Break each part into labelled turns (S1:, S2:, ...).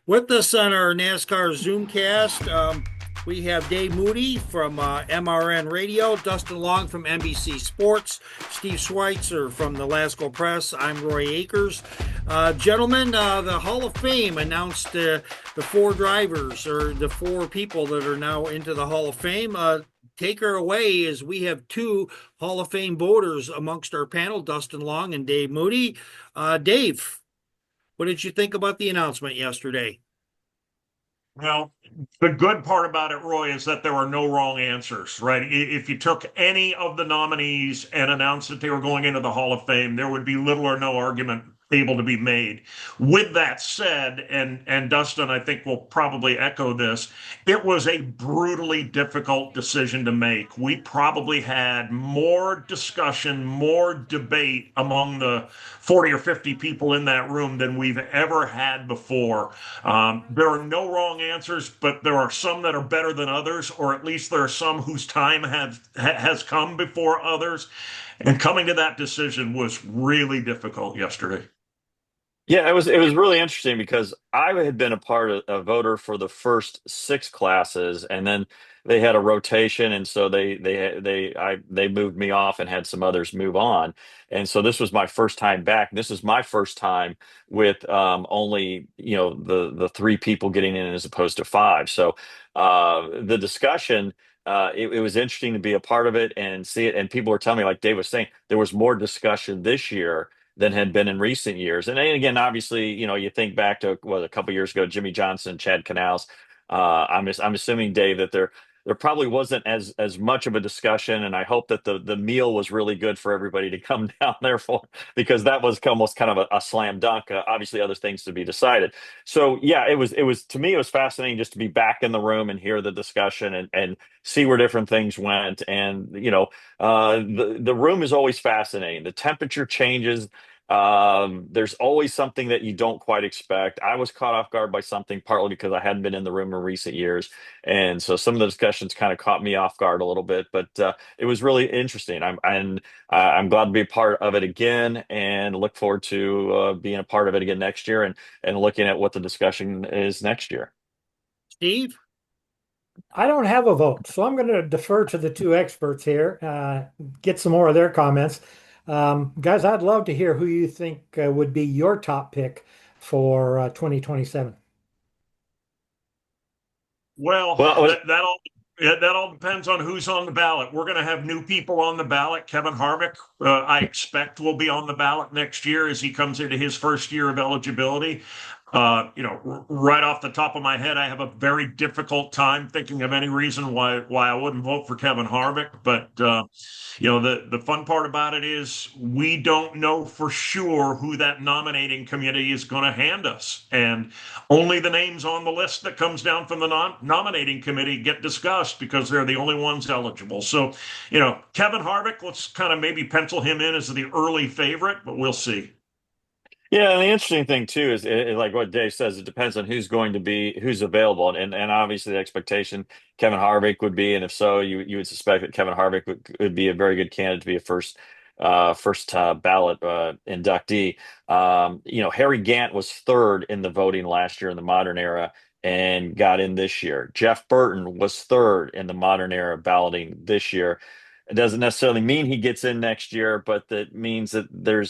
S1: With us on our NASCAR Zoomcast, we have Dave Moody from MRN Radio, Dustin Long from NBC Sports, Steve Sweitzer from the Lasco Press. I'm Roy Akers. Gentlemen, the Hall of Fame announced the four drivers or the four people that are now into the Hall of Fame. Take her away as we have two Hall of Fame voters amongst our panel, Dustin Long and Dave Moody. Dave, what did you think about the announcement yesterday?
S2: Well, the good part about it, Roy, is that there were no wrong answers, right? If you took any of the nominees and announced that they were going into the Hall of Fame, there would be little or no argument able to be made. With that said, and Dustin, I think will probably echo this, it was a brutally difficult decision to make. We probably had more discussion, more debate among the 40 or 50 people in that room than we've ever had before. There are no wrong answers, but there are some that are better than others, or at least there are some whose time has come before others. And coming to that decision was really difficult yesterday.
S3: Yeah, it was really interesting because I had been a voter for the first six classes, and then they had a rotation, and so they moved me off and had some others move on, and so this was my first time back. This is my first time with only the three people getting in as opposed to five. So the discussion. It was interesting to be a part of it and see it. And people were telling me, like Dave was saying, there was more discussion this year than had been in recent years. And then again, obviously, you think back to what a couple years ago, Jimmy Johnson, Chad Canals. I'm assuming, Dave, that there probably wasn't as much of a discussion, and I hope that the meal was really good for everybody to come down there for, because that was almost kind of a slam dunk. Obviously, other things to be decided. So yeah, it was to me it was fascinating just to be back in the room and hear the discussion and see where different things went. And the room is always fascinating. The temperature changes. There's always something that you don't quite expect. I was caught off guard by something, partly because I hadn't been in the room in recent years, and so some of the discussions kind of caught me off guard a little bit. But it was really interesting. I'm glad to be a part of it again, and look forward to being a part of it again next year, and looking at what the discussion is next year.
S1: Steve?
S4: I don't have a vote, so I'm going to defer to the two experts here, get some more of their comments. Guys, I'd love to hear who you think would be your top pick for 2027.
S2: Well,
S3: Well,
S2: that all depends on who's on the ballot. We're going to have new people on the ballot. Kevin Harvick, I expect, will be on the ballot next year as he comes into his first year of eligibility. Right off the top of my head, I have a very difficult time thinking of any reason why I wouldn't vote for Kevin Harvick. But the fun part about it is we don't know for sure who that nominating committee is going to hand us, and only the names on the list that comes down from the nominating committee get discussed because they're the only ones eligible. So, Kevin Harvick, let's kind of maybe pencil him in as the early favorite, but we'll see.
S3: yeah, and the interesting thing too is, like what Dave says, it depends on who's available, and obviously the expectation Kevin Harvick would be, and if so, you would suspect that Kevin Harvick would be a very good candidate to be a first ballot inductee. Harry Gant was third in the voting last year in the modern era and got in this year. Jeff Burton was third in the modern era balloting this year. It doesn't necessarily mean he gets in next year, but that means that there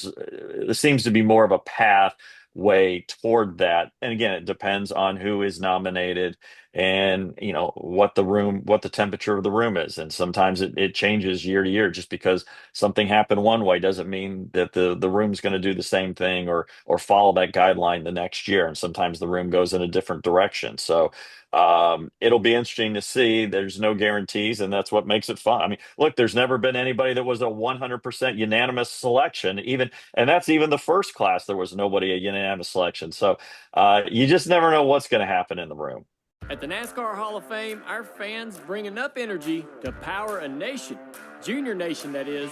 S3: seems to be more of a pathway toward that. And again, it depends on who is nominated and what the temperature of the room is. And sometimes it changes year to year. Just because something happened one way doesn't mean that the room's going to do the same thing or follow that guideline the next year. And sometimes the room goes in a different direction. So it'll be interesting to see. There's no guarantees, and that's what makes it fun. I mean, look, there's never been anybody that was a 100% unanimous selection, and that's even the first class. There was nobody a unanimous selection. So you just never know what's going to happen in the room.
S5: At the NASCAR Hall of Fame, our fans bring enough energy to power a nation. Junior nation, that is.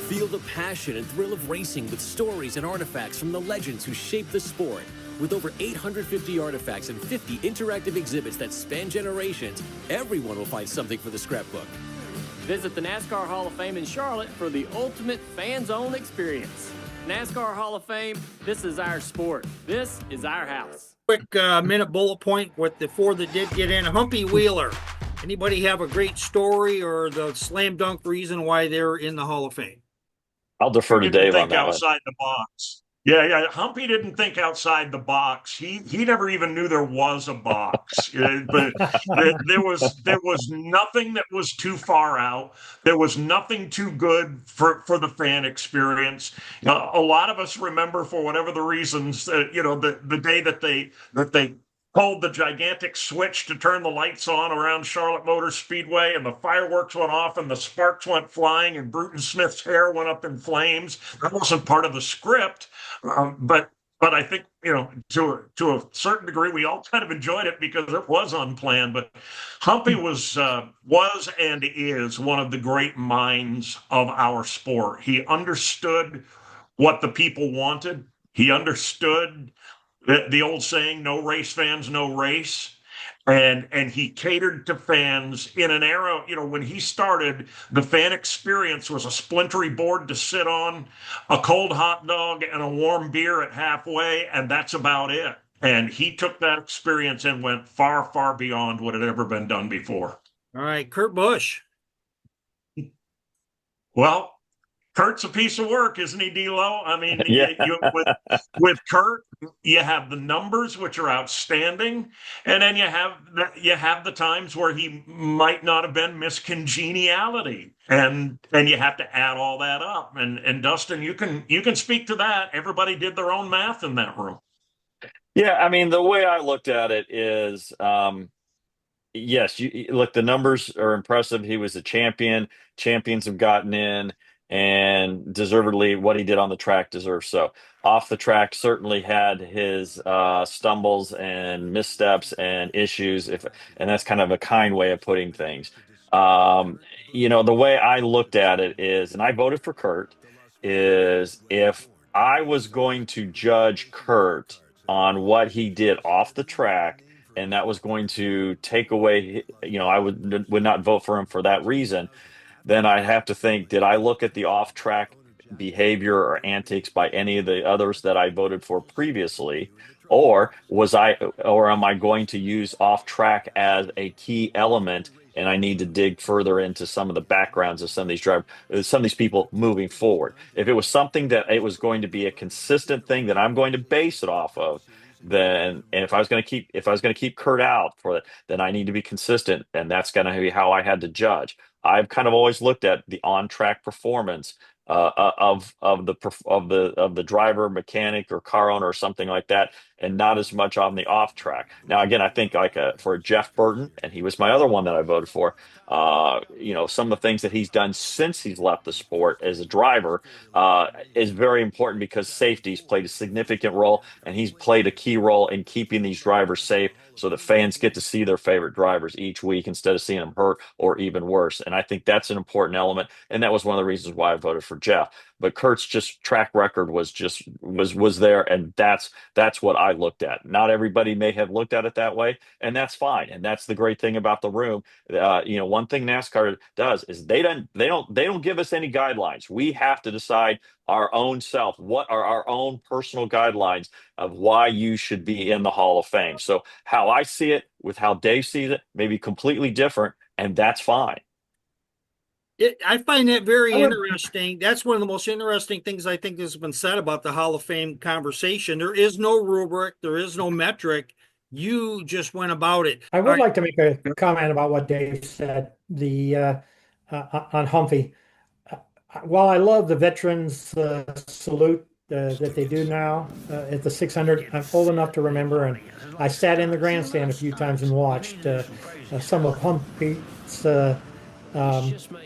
S6: Feel the passion and thrill of racing with stories and artifacts from the legends who shaped the sport. With over 850 artifacts and 50 interactive exhibits that span generations, everyone will find something for the scrapbook.
S5: Visit the NASCAR Hall of Fame in Charlotte for the ultimate fan zone experience. NASCAR Hall of Fame, this is our sport. This is our house.
S1: Quick minute bullet point with the four that did get in. Humpy Wheeler. Anybody have a great story or the slam dunk reason why they're in the Hall of Fame?
S3: I'll defer to
S2: Didn't
S3: Dave on
S2: think
S3: that one.
S2: outside the box. Yeah. Humpy didn't think outside the box. He never even knew there was a box. But there was nothing that was too far out. There was nothing too good for the fan experience. A lot of us remember, for whatever the reasons, the day that they pulled the gigantic switch to turn the lights on around Charlotte Motor Speedway, and the fireworks went off and the sparks went flying and Bruton Smith's hair went up in flames. That wasn't part of the script, but I think, to a certain degree, we all kind of enjoyed it because it was unplanned. But Humpy was and is one of the great minds of our sport. He understood what the people wanted. He understood the old saying, no race fans, no race. And he catered to fans in an era, when he started, the fan experience was a splintery board to sit on, a cold hot dog, and a warm beer at halfway, and that's about it. And he took that experience and went far, far beyond what had ever been done before.
S1: All right, Kurt Busch.
S2: Well, Kurt's a piece of work, isn't he, D-Lo? I mean,
S3: Yeah.
S2: with Kurt, you have the numbers, which are outstanding, and then you have the times where he might not have been miscongeniality, and you have to add all that up. And Dustin, you can speak to that. Everybody did their own math in that room.
S3: Yeah, I mean, the way I looked at it is, yes, look, the numbers are impressive. He was a champion. Champions have gotten in, and deservedly, what he did on the track deserves so. Off the track, certainly had his stumbles and missteps and issues, and that's kind of a kind way of putting things. The way I looked at it is, and I voted for Kurt, is if I was going to judge Kurt on what he did off the track, and that was going to take away, I would not vote for him for that reason, then I have to think, did I look at the off-track behavior or antics by any of the others that I voted for previously? Or am I going to use off-track as a key element, and I need to dig further into some of the backgrounds of some of these drivers, some of these people moving forward? If it was something that it was going to be a consistent thing that I'm going to base it off of, then, and if I was going to keep Kurt out for it, then I need to be consistent, and that's going to be how I had to judge. I've kind of always looked at the on-track performance of the driver, mechanic, or car owner, or something like that, and not as much on the off-track. Now, again, I think for Jeff Burton, and he was my other one that I voted for. Some of the things that he's done since he's left the sport as a driver is very important, because safety's played a significant role, and he's played a key role in keeping these drivers safe, so that fans get to see their favorite drivers each week instead of seeing them hurt or even worse. And I think that's an important element, and that was one of the reasons why I voted for Jeff. But Kurt's just track record was there, and that's what I looked at. Not everybody may have looked at it that way, and that's fine. And that's the great thing about the room. One thing NASCAR does is they don't give us any guidelines. We have to decide our own self. What are our own personal guidelines of why you should be in the Hall of Fame? So how I see it with how Dave sees it may be completely different, and that's fine.
S1: I find that very interesting. That's one of the most interesting things I think has been said about the Hall of Fame conversation. There is no rubric. There is no metric. You just went about it.
S4: I would like to make a comment about what Dave said on Humpy. While I love the veterans salute that they do now at the 600, I'm old enough to remember, and I sat in the grandstand a few times and watched some of Humpy's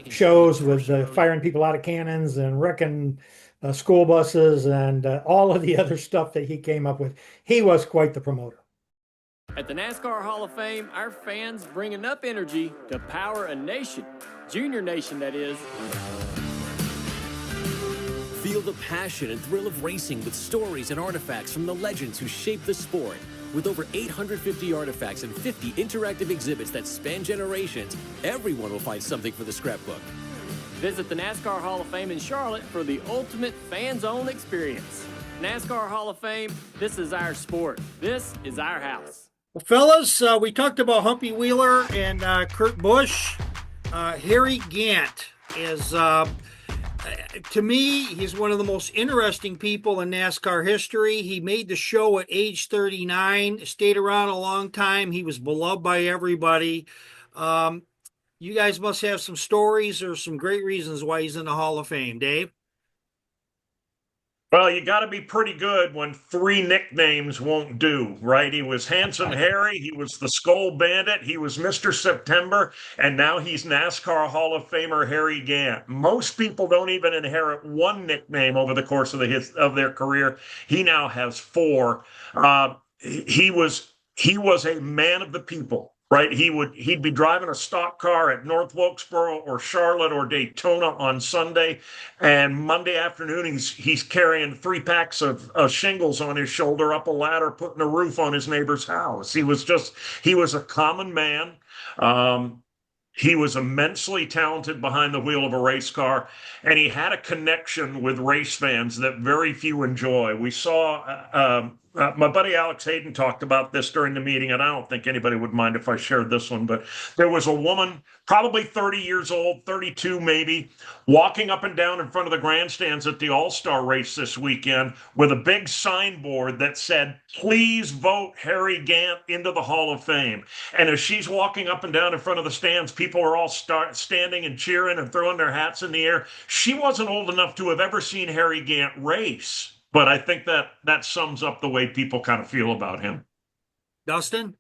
S4: shows with firing people out of cannons and wrecking school buses and all of the other stuff that he came up with. He was quite the promoter.
S5: At the NASCAR Hall of Fame, our fans bring enough energy to power a nation. Junior nation, that is.
S6: Feel the passion and thrill of racing with stories and artifacts from the legends who shaped the sport. With over 850 artifacts and 50 interactive exhibits that span generations, everyone will find something for the scrapbook.
S5: Visit the NASCAR Hall of Fame in Charlotte for the ultimate fan-zone experience. NASCAR Hall of Fame, this is our sport. This is our house.
S1: Well, fellas, we talked about Humpy Wheeler and Kurt Busch. Harry Gant is, to me, he's one of the most interesting people in NASCAR history. He made the show at age 39, stayed around a long time. He was beloved by everybody. You guys must have some stories or some great reasons why he's in the Hall of Fame. Dave?
S2: Well, you got to be pretty good when 3 nicknames won't do, right? He was Handsome Harry, he was the Skull Bandit, he was Mr. September, and now he's NASCAR Hall of Famer Harry Gant. Most people don't even inherit 1 nickname over the course of their career. He now has 4. He was a man of the people. Right, he'd be driving a stock car at North Wilkesboro or Charlotte or Daytona on Sunday, and Monday afternoon he's carrying 3 packs of shingles on his shoulder up a ladder, putting a roof on his neighbor's house. He was a common man. He was immensely talented behind the wheel of a race car, and he had a connection with race fans that very few enjoy. We saw my buddy Alex Hayden talked about this during the meeting, and I don't think anybody would mind if I shared this one, but there was a woman, probably 30 years old, 32 maybe, walking up and down in front of the grandstands at the All-Star race this weekend with a big signboard that said, "Please vote Harry Gant into the Hall of Fame." And as she's walking up and down in front of the stands, people are all standing and cheering and throwing their hats in the air. She wasn't old enough to have ever seen Harry Gant race. But I think that sums up the way people kind of feel about him.
S1: Dustin?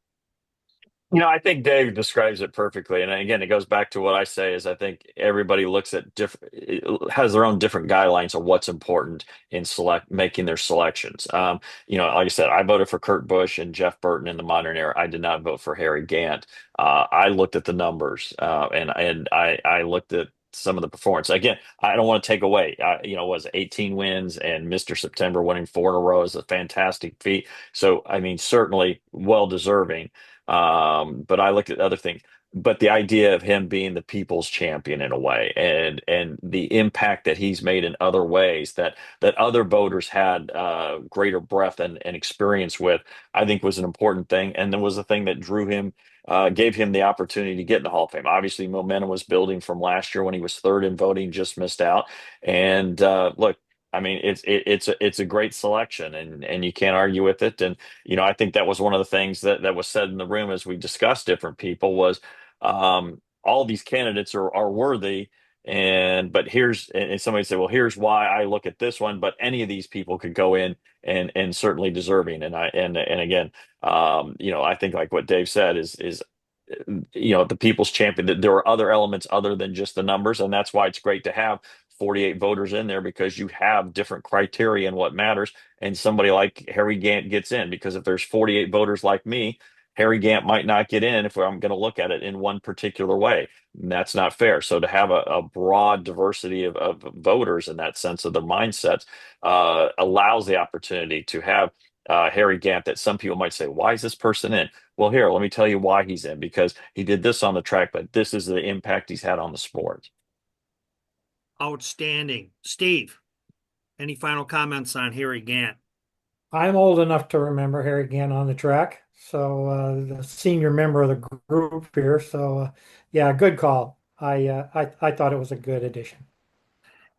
S3: I think Dave describes it perfectly. And again, it goes back to what I say is I think everybody looks at has their own different guidelines of what's important in making their selections. Like I said, I voted for Kurt Busch and Jeff Burton in the modern era. I did not vote for Harry Gant. I looked at the numbers and I looked at some of the performance. Again, I don't want to take away, was 18 wins and Mr. September winning 4 in a row is a fantastic feat. So, I mean, certainly well deserving. But I looked at other things. But the idea of him being the people's champion in a way, and the impact that he's made in other ways that other voters had greater breadth and experience with, I think was an important thing, and there was a thing that drew him, gave him the opportunity to get in the Hall of Fame. Obviously, momentum was building from last year when he was 3rd in voting, just missed out. And look, I mean, it's a great selection, and you can't argue with it. And I think that was one of the things that was said in the room as we discussed different people was all these candidates are worthy. But and somebody said, well, here's why I look at this one. But any of these people could go in and certainly deserving. And again, I think like what Dave said is the people's champion, that there are other elements other than just the numbers, and that's why it's great to have 48 voters in there, because you have different criteria in what matters, and somebody like Harry Gant gets in, because if there's 48 voters like me, Harry Gant might not get in if I'm going to look at it in one particular way. And that's not fair. So to have a broad diversity of voters in that sense of their mindsets allows the opportunity to have Harry Gant, that some people might say, why is this person in? Well, here, let me tell you why he's in, because he did this on the track, but this is the impact he's had on the sport.
S1: Outstanding. Steve, any final comments on Harry Gant?
S4: I'm old enough to remember Harry Gant on the track, so the senior member of the group here. So, yeah, good call. I thought it was a good addition.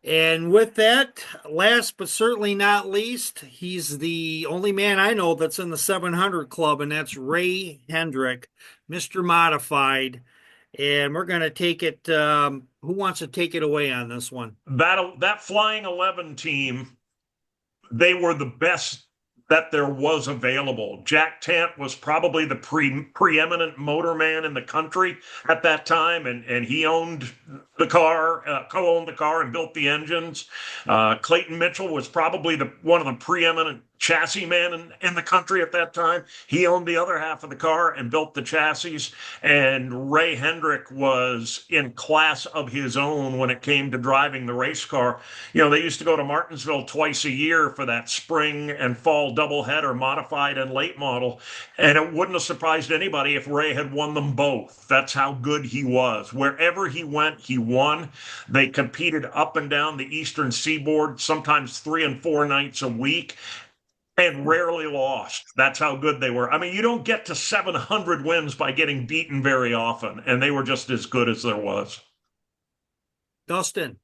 S1: And with that, last but certainly not least, he's the only man I know that's in the 700 club, and that's Ray Hendrick, Mr. Modified. And we're going to take it. Who wants to take it away on this one?
S2: That Flying 11 team, they were the best that there was available. Jack Tant was probably the preeminent motorman in the country at that time, and he owned the car, co-owned the car and built the engines. Clayton Mitchell was probably one of the preeminent chassis man in the country at that time. He owned the other half of the car and built the chassis. And Ray Hendrick was in class of his own when it came to driving the race car. They used to go to Martinsville twice a year for that spring and fall doubleheader, modified and late model. And it wouldn't have surprised anybody if Ray had won them both. That's how good he was. Wherever he went, he won. won. They competed up and down the Eastern Seaboard, sometimes 3 and 4 nights a week, and rarely lost. That's how good they were. I mean, you don't get to 700 wins by getting beaten very often, and they were just as good as there was.
S1: Dustin.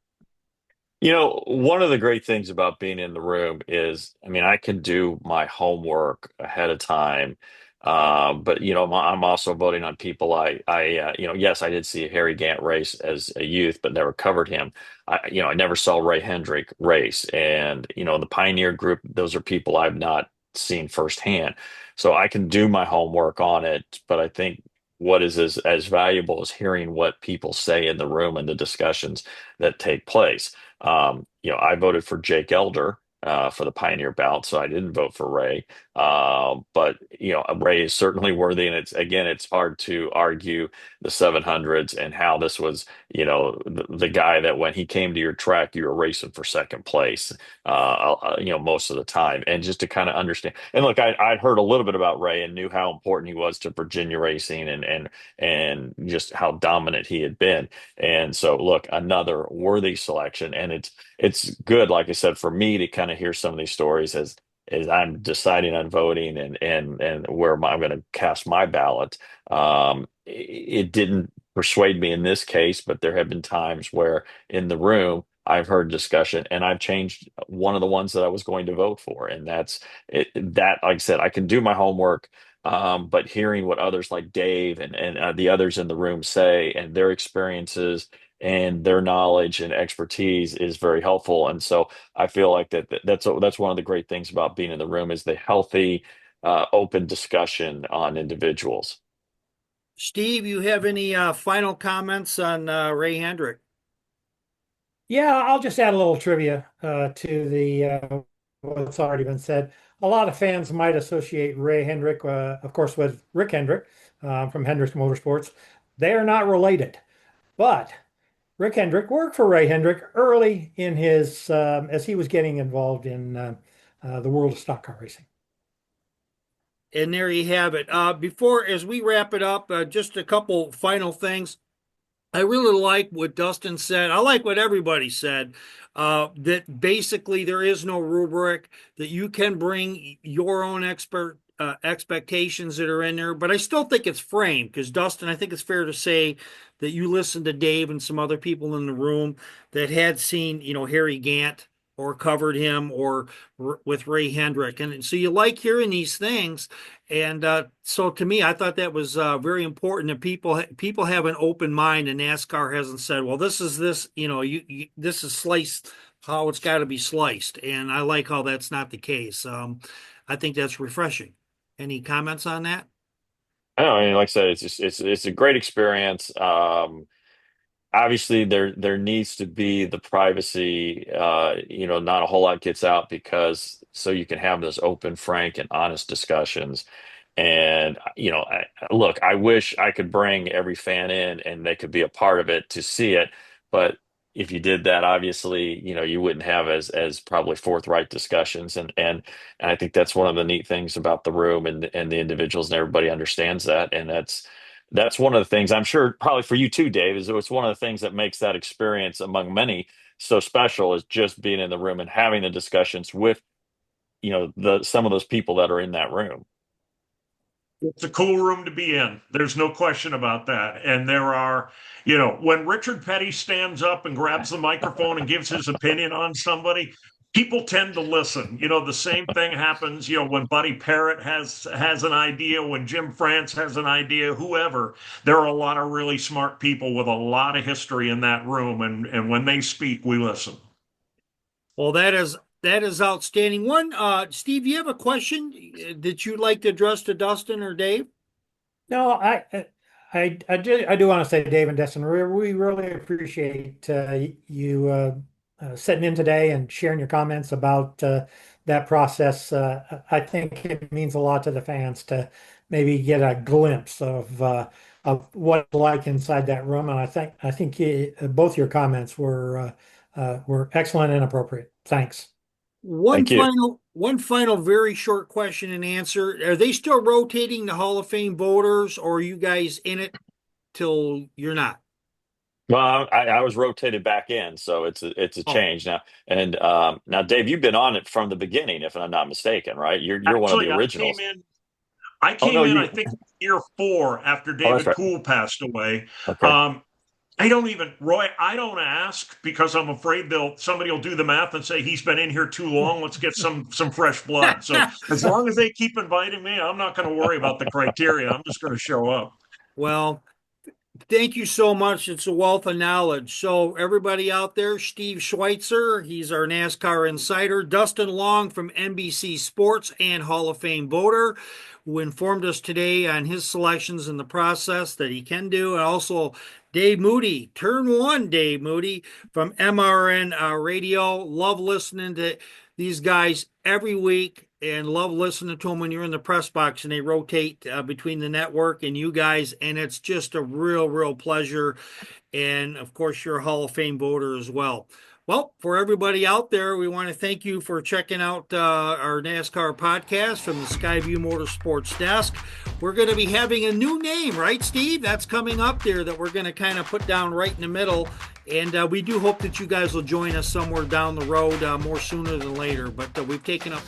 S3: One of the great things about being in the room is, I mean, I can do my homework ahead of time. But I'm also voting on people. Yes, I did see a Harry Gant race as a youth, but never covered him. I never saw Ray Hendrick race, and the Pioneer Group. Those are people I've not seen firsthand, so I can do my homework on it. But I think what is as valuable as hearing what people say in the room and the discussions that take place. I voted for Jake Elder for the Pioneer bout, so I didn't vote for Ray. But Ray is certainly worthy, and it's hard to argue the 700s and how this was, the guy that when he came to your track, you were racing for second place, most of the time, and just to kind of understand. And look, I'd heard a little bit about Ray and knew how important he was to Virginia racing, and just how dominant he had been. And so, look, another worthy selection, and it's good, like I said, for me to kind of hear some of these stories as I'm deciding on voting and where I'm going to cast my ballot. It didn't persuade me in this case, but there have been times where in the room I've heard discussion and I've changed one of the ones that I was going to vote for, and that's it. That, like I said, I can do my homework. But hearing what others like Dave and the others in the room say and their experiences and their knowledge and expertise is very helpful. And so I feel like that's one of the great things about being in the room is the healthy, open discussion on individuals.
S1: Steve, you have any final comments on Ray Hendrick?
S4: Yeah, I'll just add a little trivia to the what's already been said. A lot of fans might associate Ray Hendrick, of course, with Rick Hendrick from Hendrick Motorsports. They are not related, but Rick Hendrick worked for Ray Hendrick early in his as he was getting involved in the world of stock car racing.
S1: And there you have it. As we wrap it up, just a couple final things. I really like what Dustin said. I like what everybody said, that basically there is no rubric, that you can bring your own expectations that are in there. But I still think it's framed because, Dustin, I think it's fair to say that you listened to Dave and some other people in the room that had seen, Harry Gant or covered him or with Ray Hendrick. And so you like hearing these things. And so to me, I thought that was very important that people have an open mind, and NASCAR hasn't said, well, this is this, this is sliced how it's got to be sliced. And I like how that's not the case. I think that's refreshing. Any comments on that?
S3: I mean, like I said, it's a great experience. Obviously there needs to be the privacy. Not a whole lot gets out because so you can have those open, frank, and honest discussions. And look, I wish I could bring every fan in and they could be a part of it to see it, but if you did that, obviously you wouldn't have as probably forthright discussions. And I think that's one of the neat things about the room and the individuals, and everybody understands that. And that's one of the things, I'm sure probably for you too, Dave, is it's one of the things that makes that experience among many so special, is just being in the room and having the discussions with, some of those people that are in that room.
S2: It's a cool room to be in. There's no question about that. And there are, when Richard Petty stands up and grabs the microphone and gives his opinion on somebody, people tend to listen. The same thing happens, when Buddy Parrott has an idea, when Jim France has an idea, whoever. There are a lot of really smart people with a lot of history in that room, and when they speak, we listen.
S1: Well, that is outstanding. Steve, you have a question that you'd like to address to Dustin or Dave?
S4: No, I do want to say, Dave and Dustin, we really appreciate you sitting in today and sharing your comments about that process. I think it means a lot to the fans to maybe get a glimpse of what it's like inside that room. And I think both your comments were excellent and appropriate. Thanks.
S1: One
S3: Thank you.
S1: final very short question and answer. Are they still rotating the Hall of Fame voters, or are you guys in it till you're not?
S3: Well, I was rotated back in, so it's a
S1: Oh,
S3: change now. And now, Dave, you've been on it from the beginning, if I'm not mistaken, right? You're one of the
S2: Actually, I came
S3: originals.
S2: in. I
S3: Oh no,
S2: came in. I
S3: you.
S2: think year 4 after
S3: Oh, that's
S2: David
S3: right.
S2: Cool passed away.
S3: Okay.
S2: Um, I don't even, Roy. I don't ask because I'm afraid somebody will do the math and say he's been in here too long. Let's get some fresh blood. So as long as they keep inviting me, I'm not going to worry about the criteria. I'm just going to show up.
S1: well, thank you so much. It's a wealth of knowledge. So, everybody out there, Steve Sweitzer, he's our NASCAR insider. Dustin Long from NBC Sports and Hall of Fame voter, who informed us today on his selections in the process that he can do. And also, Dave Moody, turn one, Dave Moody from MRN Radio. Love listening to these guys every week and love listening to them when you're in the press box and they rotate between the network and you guys. And it's just a real pleasure. And of course, you're a Hall of Fame voter as well. Well, for everybody out there, we want to thank you for checking out our NASCAR podcast from the Skyview Motorsports desk. We're going to be having a new name, right, Steve? That's coming up there that we're going to kind of put down right in the middle. And we do hope that you guys will join us somewhere down the road more sooner than later. But we've taken up